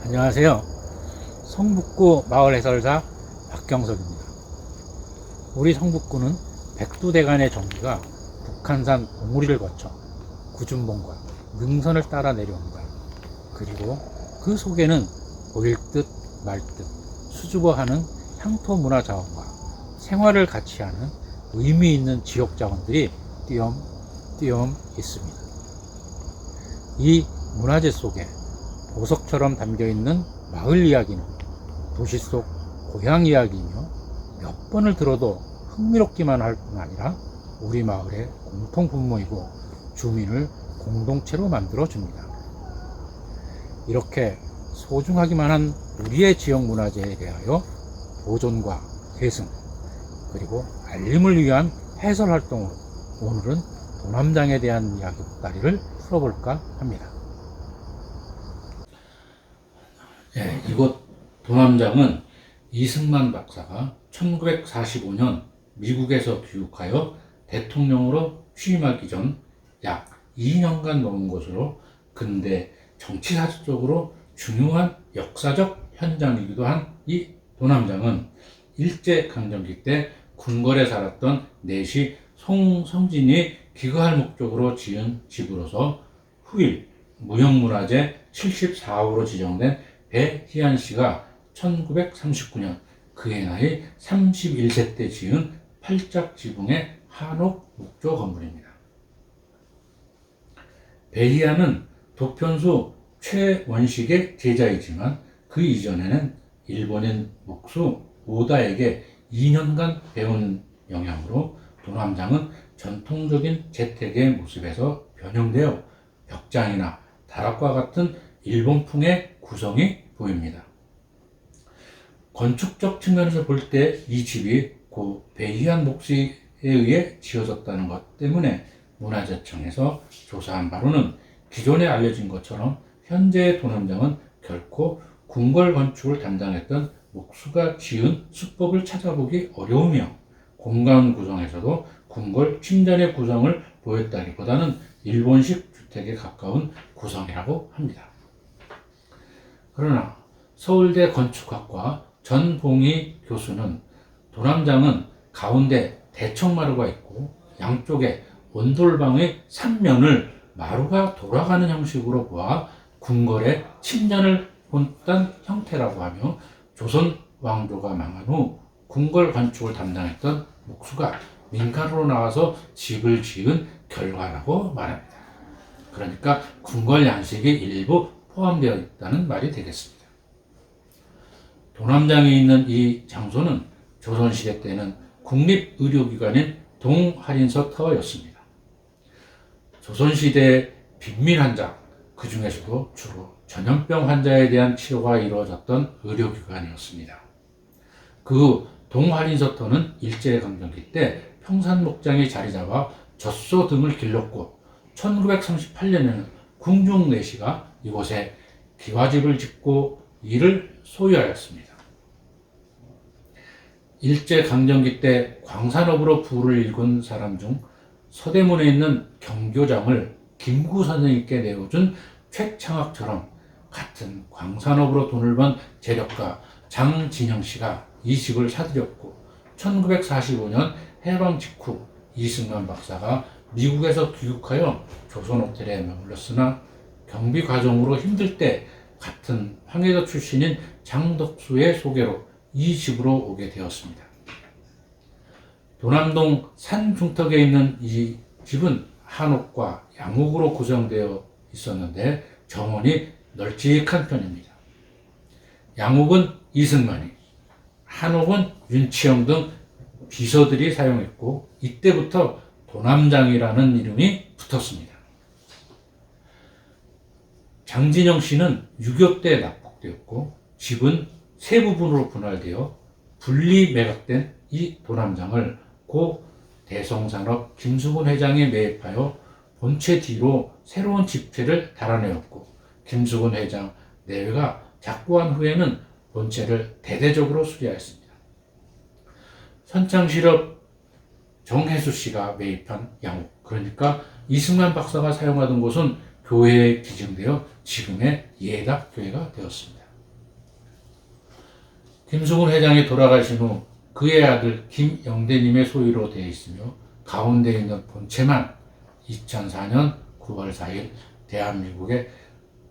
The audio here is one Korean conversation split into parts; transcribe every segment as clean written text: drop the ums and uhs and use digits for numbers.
안녕하세요. 성북구 마을해설사 박경석입니다. 우리 성북구는 백두대간의 전기가 북한산 봉우리를 거쳐 구준봉과 능선을 따라 내려온다. 그리고 그 속에는 보일 듯 말 듯 수줍어하는 향토 문화 자원과 생활을 같이 하는 의미 있는 지역 자원들이 띄엄띄엄 있습니다. 이 문화재 속에 보석처럼 담겨있는 마을 이야기는 도시 속 고향 이야기이며 몇 번을 들어도 흥미롭기만 할 뿐 아니라 우리 마을의 공통 분모이고 주민을 공동체로 만들어 줍니다. 이렇게 소중하기만 한 우리의 지역 문화재에 대하여 보존과 계승 그리고 알림을 위한 해설 활동으로 오늘은 도남장에 대한 이야기다리를 풀어볼까 합니다. 이곳 도남장은 이승만 박사가 1945년 미국에서 귀국하여 대통령으로 취임하기 전 약 2년간 머문 곳으로 근대 정치사적으로 중요한 역사적 현장이기도 한 이 도남장은 일제강점기 때 궁궐에 살았던 내시 송성진이 기거할 목적으로 지은 집으로서 후일 무형문화재 74호로 지정된 배희안 씨가 1939년 그의 나이 31세 때 지은 팔짝 지붕의 한옥 목조 건물입니다. 배희안은 도편수 최원식의 제자이지만 그 이전에는 일본인 목수 오다에게 2년간 배운 영향으로 도남장은 전통적인 재택의 모습에서 변형되어 벽장이나 다락과 같은 일본풍의 구성이 보입니다. 건축적 측면에서 볼 때 이 집이 고 배희안 목수에 의해 지어졌다는 것 때문에 문화재청에서 조사한 바로는 기존에 알려진 것처럼 현재의 도남장은 결코 궁궐 건축을 담당했던 목수가 지은 수법을 찾아보기 어려우며 공간 구성에서도 궁궐 침전의 구성을 보였다기보다는 일본식 주택에 가까운 구성이라고 합니다. 그러나 서울대 건축학과 전봉희 교수는 도남장은 가운데 대청마루가 있고 양쪽에 온돌방의 3면을 마루가 돌아가는 형식으로 보아 궁궐의 침전을 본딴 형태라고 하며 조선 왕조가 망한 후 궁궐 건축을 담당했던 목수가 민간으로 나와서 집을 지은 결과라고 말합니다. 그러니까 궁궐 양식이 일부 포함되어 있다는 말이 되겠습니다. 도남장에 있는 이 장소는 조선시대 때는 국립의료기관인 동한인서터였습니다. 조선시대 빈민 환자, 그 중에서도 주로 전염병 환자에 대한 치료가 이루어졌던 의료기관이었습니다. 그 동한인서터는 일제강점기 때 평산목장이 자리잡아 젖소 등을 길렀고 1938년에는 궁중내시가 이곳에 기와집을 짓고 이를 소유하였습니다. 일제강점기 때 광산업으로 부를 일군 사람 중 서대문에 있는 경교장을 김구 선생님께 내어준 최창학처럼 같은 광산업으로 돈을 번 재력가 장진영 씨가 이 집을 사들였고 1945년 해방 직후 이승만 박사가 미국에서 귀국하여 조선호텔에 머물렀으나 경비 과정으로 힘들 때 같은 황해도 출신인 장덕수의 소개로 이 집으로 오게 되었습니다. 도남동 산 중턱에 있는 이 집은 한옥과 양옥으로 구성되어 있었는데 정원이 널찍한 편입니다. 양옥은 이승만이, 한옥은 윤치영 등 비서들이 사용했고 이때부터 도남장이라는 이름이 붙었습니다. 장진영 씨는 6.25 때 납북되었고 집은 세 부분으로 분할되어 분리 매각된 이 도남장을 고 대성산업 김수근 회장이 매입하여 본체 뒤로 새로운 집회를 달아내었고 김수근 회장 내외가 작고한 후에는 본체를 대대적으로 수리하였습니다. 선창실업 정혜수 씨가 매입한 양옥, 그러니까 이승만 박사가 사용하던 곳은 교회에 기증되어 지금의 예답교회가 되었습니다. 김수근 회장이 돌아가신 후 그의 아들 김영대님의 소유로 되어 있으며 가운데 있는 본체만 2004년 9월 4일 대한민국의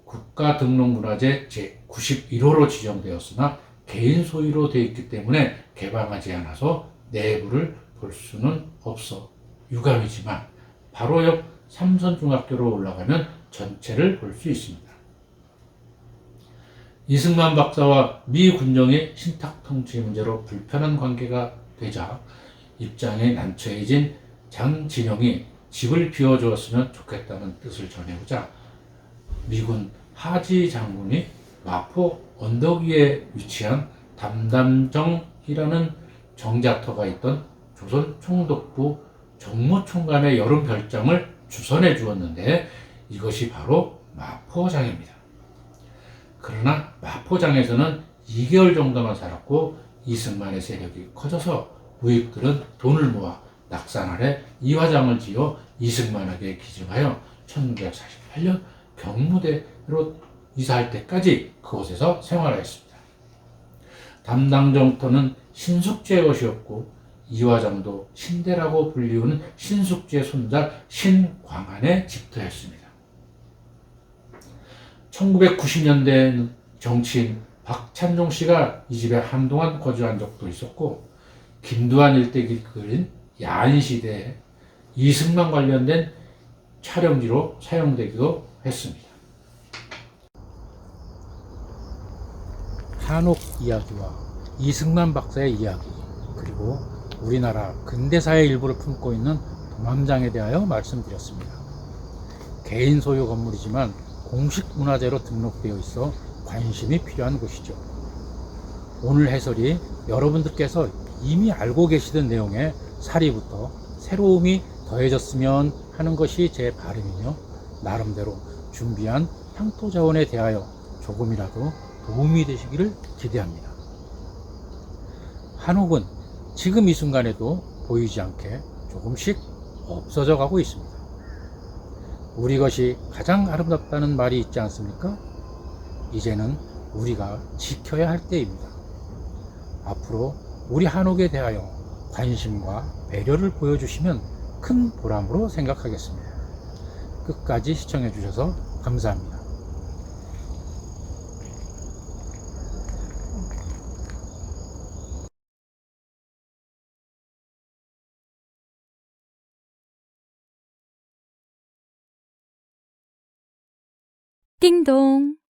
국가등록문화재 제91호로 지정되었으나 개인 소유로 되어 있기 때문에 개방하지 않아서 내부를 볼 수는 없어 유감이지만 바로 옆 삼선중학교로 올라가면 전체를 볼 수 있습니다. 이승만 박사와 미 군정의 신탁 통치 문제로 불편한 관계가 되자 입장에 난처해진 장진영이 집을 비워주었으면 좋겠다는 뜻을 전해보자 미군 하지 장군이 마포 언덕 위에 위치한 담담정이라는 정자터가 있던 조선 총독부 정무총감의 여름 별장을 주선해 주었는데 이것이 바로 마포장입니다. 그러나 마포장에서는 2개월 정도만 살았고 이승만의 세력이 커져서 무익들은 돈을 모아 낙산 아래 이화장을 지어 이승만에게 기증하여 1948년 경무대로 이사할 때까지 그곳에서 생활하였습니다. 담당정터는 신숙주의 것이었고 이화장도 신대라고 불리우는 신숙주의 손자 신광안의 집터였습니다. 1990년대 정치인 박찬종 씨가 이 집에 한동안 거주한 적도 있었고 김두한 일대기 그린 야인시대에 이승만 관련된 촬영지로 사용되기도 했습니다. 한옥 이야기와 이승만 박사의 이야기, 그리고 우리나라 근대사의 일부를 품고 있는 도남장에 대하여 말씀드렸습니다. 개인 소유 건물이지만 공식 문화재로 등록되어 있어 관심이 필요한 곳이죠. 오늘 해설이 여러분들께서 이미 알고 계시던 내용에 사리부터 새로움이 더해졌으면 하는 것이 제 바람이며 나름대로 준비한 향토 자원에 대하여 조금이라도 도움이 되시기를 기대합니다. 한옥은 지금 이 순간에도 보이지 않게 조금씩 없어져 가고 있습니다. 우리 것이 가장 아름답다는 말이 있지 않습니까? 이제는 우리가 지켜야 할 때입니다. 앞으로 우리 한옥에 대하여 관심과 배려를 보여주시면 큰 보람으로 생각하겠습니다. 끝까지 시청해 주셔서 감사합니다. 띵동.